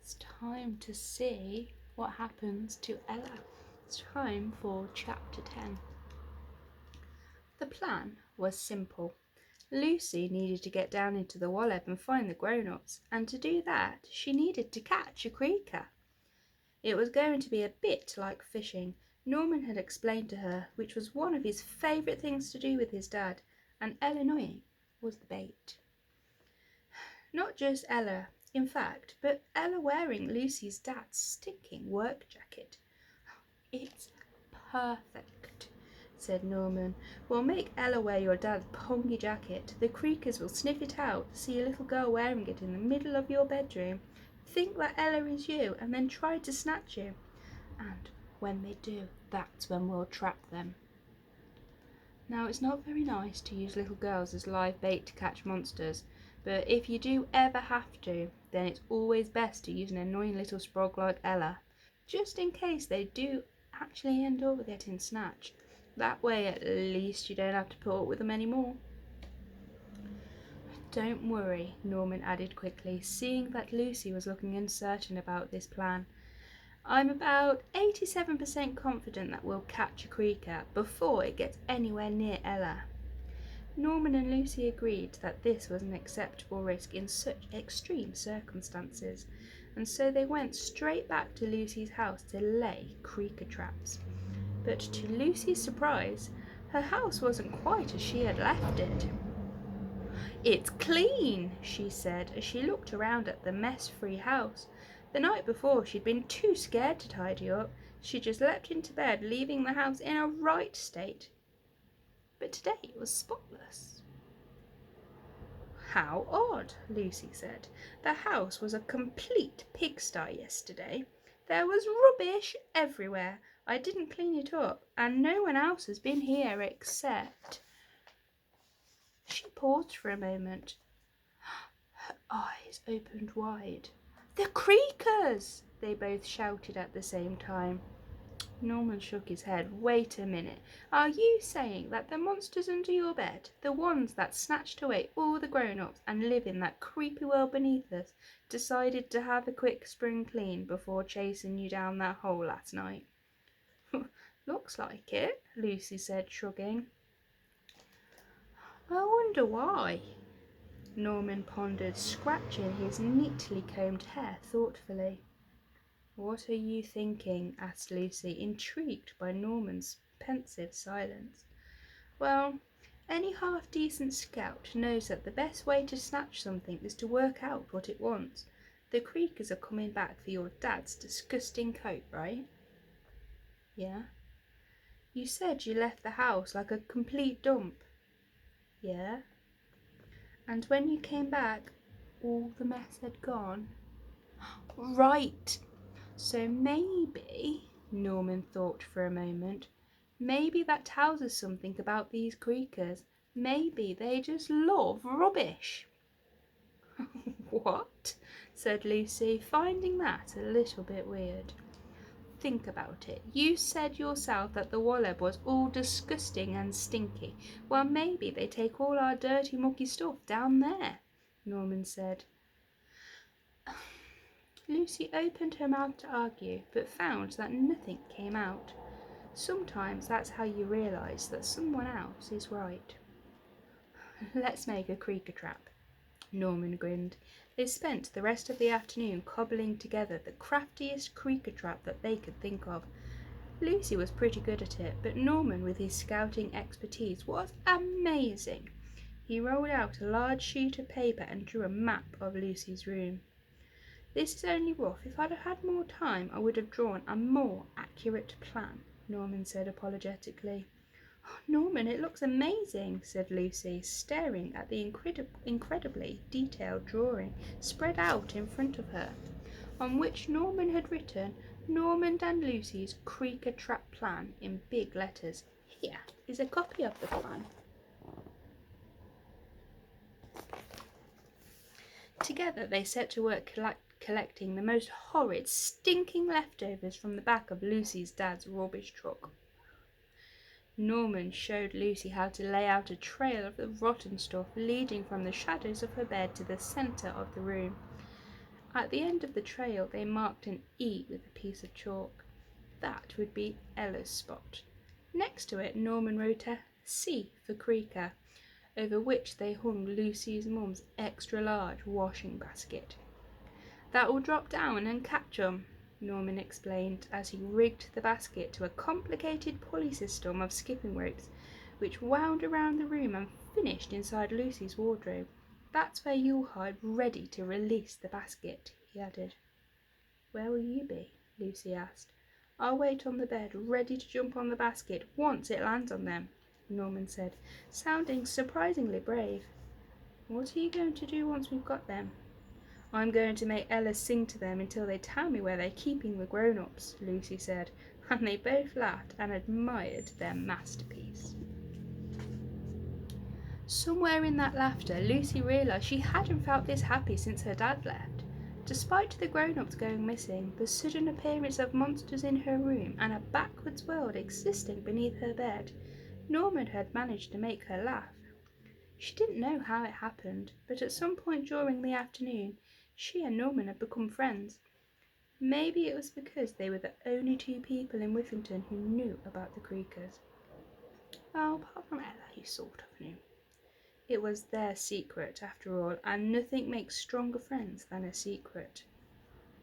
It's time to see what happens to Ella. It's time for chapter 10. The plan was simple. Lucy needed to get down into the wallop and find the grown-ups, and to do that she needed to catch a creaker. It was going to be a bit like fishing. Norman had explained to her, which was one of his favourite things to do with his dad, and Ella knowing was the bait. Not just Ella, in fact, but Ella wearing Lucy's dad's stinking work jacket. It's perfect, said Norman. We'll make Ella wear your dad's pongy jacket. The Creakers will sniff it out, see a little girl wearing it in the middle of your bedroom, think that Ella is you, and then try to snatch you. And when they do, that's when we'll trap them. Now, it's not very nice to use little girls as live bait to catch monsters, but if you do ever have to, then it's always best to use an annoying little sprog like Ella, just in case they do actually end up getting snatched. That way at least you don't have to put up with them anymore. Don't worry, Norman added quickly, seeing that Lucy was looking uncertain about this plan. I'm about 87% confident that we'll catch a creaker before it gets anywhere near Ella. Norman and Lucy agreed that this was an acceptable risk in such extreme circumstances, and so they went straight back to Lucy's house to lay creaker traps. But to Lucy's surprise, her house wasn't quite as she had left it. "It's clean," she said as she looked around at the mess-free house. The night before she'd been too scared to tidy up. She just leapt into bed, leaving the house in a right state. But today it was spotless. "How odd," Lucy said. "The house was a complete pigsty yesterday. There was rubbish everywhere. I didn't clean it up, and no one else has been here except—" She paused for a moment. Her eyes opened wide. "The Creakers!" they both shouted at the same time. Norman shook his head. "Wait a minute. Are you saying that the monsters under your bed, the ones that snatched away all the grown-ups and live in that creepy world beneath us, decided to have a quick spring clean before chasing you down that hole last night?" "Looks like it," Lucy said, shrugging. "I wonder why?" Norman pondered, scratching his neatly combed hair thoughtfully. "What are you thinking?" asked Lucy, intrigued by Norman's pensive silence. "Well, any half-decent scout knows that the best way to snatch something is to work out what it wants. The Creakers are coming back for your dad's disgusting coat, right?" "Yeah." "You said you left the house like a complete dump." "Yeah." "And when you came back, all the mess had gone." "Right! So maybe," Norman thought for a moment, "maybe that tells us something about these Creakers. Maybe they just love rubbish." "What?" said Lucy, finding that a little bit weird. "Think about it. You said yourself that the wallop was all disgusting and stinky. Well, maybe they take all our dirty, mucky stuff down there," Norman said. Lucy opened her mouth to argue, but found that nothing came out. Sometimes that's how you realise that someone else is right. "Let's make a creaker trap," Norman grinned. They spent the rest of the afternoon cobbling together the craftiest creaker trap that they could think of. Lucy was pretty good at it, but Norman, with his scouting expertise, was amazing. He rolled out a large sheet of paper and drew a map of Lucy's room. "This is only rough. If I'd have had more time, I would have drawn a more accurate plan," Norman said apologetically. "Oh, Norman, it looks amazing," said Lucy, staring at the incredibly detailed drawing spread out in front of her, on which Norman had written "Norman and Lucy's Creaker Trap Plan" in big letters. "Here is a copy of the plan." Together they set to work collecting the most horrid, stinking leftovers from the back of Lucy's dad's rubbish truck. Norman showed Lucy how to lay out a trail of the rotten stuff leading from the shadows of her bed to the centre of the room. At the end of the trail they marked an E with a piece of chalk. That would be Ella's spot. Next to it Norman wrote a C for Creaker, over which they hung Lucy's mum's extra large washing basket. "That will drop down and catch 'em," Norman explained as he rigged the basket to a complicated pulley system of skipping ropes which wound around the room and finished inside Lucy's wardrobe. "That's where you'll hide ready to release the basket," he added. "Where will you be?" Lucy asked. "I'll wait on the bed, ready to jump on the basket once it lands on them," Norman said, sounding surprisingly brave. "What are you going to do once we've got them?" "I'm going to make Ella sing to them until they tell me where they're keeping the grown-ups," Lucy said, and they both laughed and admired their masterpiece. Somewhere in that laughter, Lucy realised she hadn't felt this happy since her dad left. Despite the grown-ups going missing, the sudden appearance of monsters in her room, and a backwards world existing beneath her bed, Norman had managed to make her laugh. She didn't know how it happened, but at some point during the afternoon, she and Norman had become friends. Maybe it was because they were the only two people in Whiffington who knew about the Creakers. Well, apart from Ella, who sort of knew. It was their secret, after all, and nothing makes stronger friends than a secret.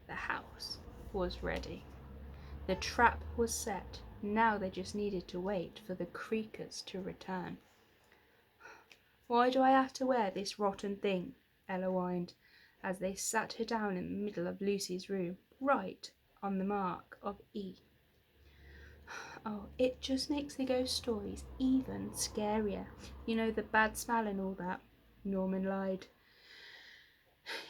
The house was ready. The trap was set. Now they just needed to wait for the Creakers to return. "Why do I have to wear this rotten thing?" Ella whined, as they sat her down in the middle of Lucy's room, right on the mark of E. "Oh, it just makes the ghost stories even scarier. You know, the bad smell and all that," Norman lied.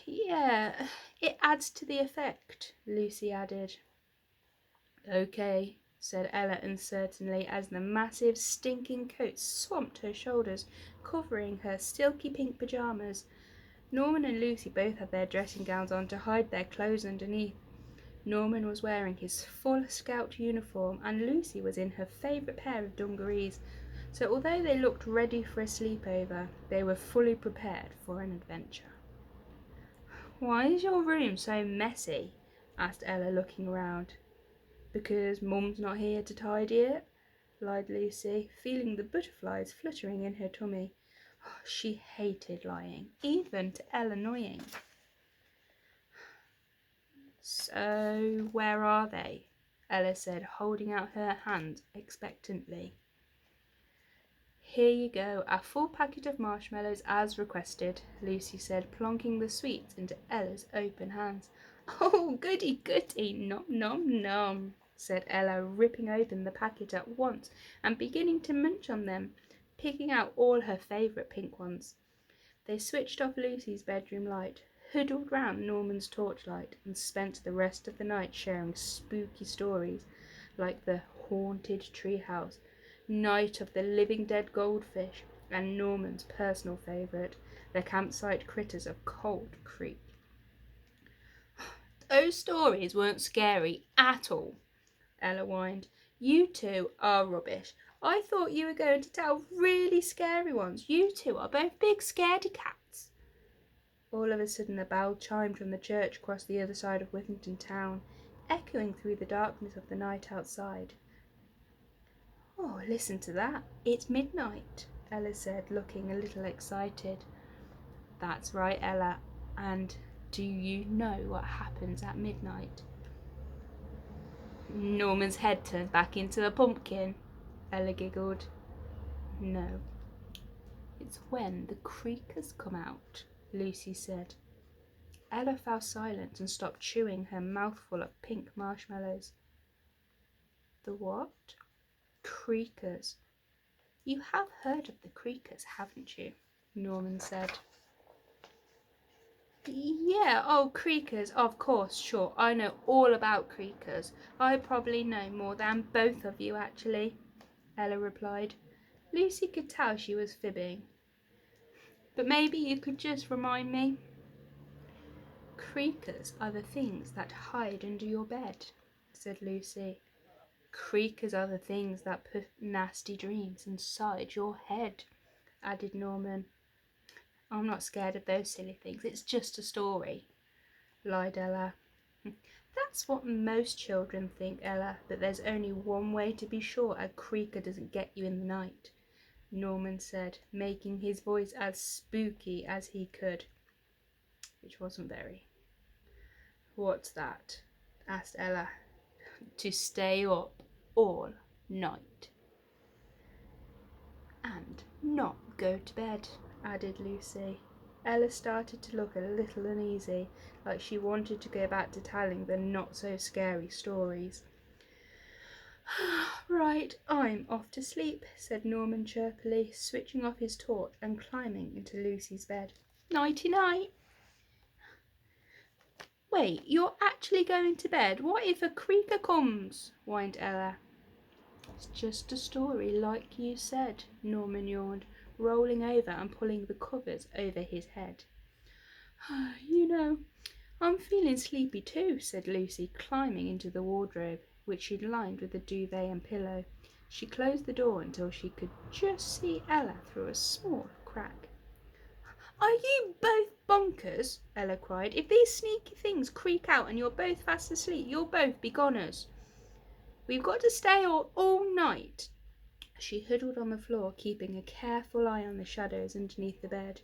"Yeah, it adds to the effect," Lucy added. "Okay," said Ella uncertainly as the massive stinking coat swamped her shoulders, covering her silky pink pyjamas. Norman and Lucy both had their dressing gowns on to hide their clothes underneath. Norman was wearing his full Scout uniform and Lucy was in her favourite pair of dungarees, so although they looked ready for a sleepover, they were fully prepared for an adventure. "Why is your room so messy?" asked Ella, looking around. "Because Mum's not here to tidy it," lied Lucy, feeling the butterflies fluttering in her tummy. She hated lying, even to Ella annoying. "So where are they?" Ella said, holding out her hand expectantly. "Here you go, a full packet of marshmallows as requested," Lucy said, plonking the sweets into Ella's open hands. "Oh, goody goody, nom nom nom," said Ella, ripping open the packet at once and beginning to munch on them, picking out all her favourite pink ones. They switched off Lucy's bedroom light, huddled round Norman's torchlight, and spent the rest of the night sharing spooky stories like the haunted treehouse, Night of the Living Dead Goldfish, and Norman's personal favourite, the campsite critters of Cold Creek. "Those stories weren't scary at all," Ella whined. "You two are rubbish. I thought you were going to tell really scary ones. You two are both big scaredy cats." All of a sudden a bell chimed from the church across the other side of Whiffington town, echoing through the darkness of the night outside. "Oh, listen to that. It's midnight," Ella said, looking a little excited. "That's right, Ella. And do you know what happens at midnight?" Norman's head turns back into a pumpkin, Ella giggled. "No. It's when the Creakers come out," Lucy said. Ella fell silent and stopped chewing her mouthful of pink marshmallows. "The what?" "Creakers. You have heard of the Creakers, haven't you?" Norman said. "Yeah, oh, Creakers, of course, sure. I know all about Creakers. I probably know more than both of you, actually," Ella replied. Lucy could tell she was fibbing. "But maybe you could just remind me." "Creakers are the things that hide under your bed," said Lucy. "Creakers are the things that put nasty dreams inside your head," added Norman. "I'm not scared of those silly things. It's just a story." lied Ella. That's what most children think, Ella, but there's only one way to be sure a creaker doesn't get you in the night, Norman said, making his voice as spooky as he could, which wasn't very. What's that? Asked Ella. To stay up all night. And not go to bed, added Lucy. Ella started to look a little uneasy, like she wanted to go back to telling the not-so-scary stories. Right, I'm off to sleep, said Norman chirpily, switching off his torch and climbing into Lucy's bed. Nighty-night. Wait, you're actually going to bed? What if a creaker comes? Whined Ella. It's just a story, like you said, Norman yawned, rolling over and pulling the covers over his head. You know, I'm feeling sleepy too, said Lucy, climbing into the wardrobe, which she'd lined with a duvet and pillow. She closed the door until she could just see Ella through a small crack. Are you both bonkers? Ella cried. If these sneaky things creak out and you're both fast asleep, you'll both be goners. We've got to stay all night. She huddled on the floor, keeping a careful eye on the shadows underneath the bed.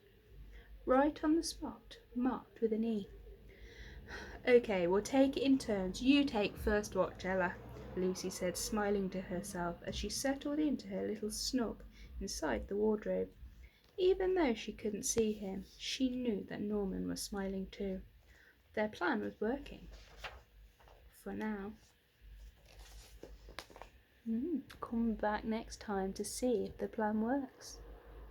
Right on the spot, marked with an E. Okay, we'll take it in turns. You take first watch, Ella, Lucy said, smiling to herself as she settled into her little snug inside the wardrobe. Even though she couldn't see him, she knew that Norman was smiling too. Their plan was working. For now. Come back next time to see if the plan works.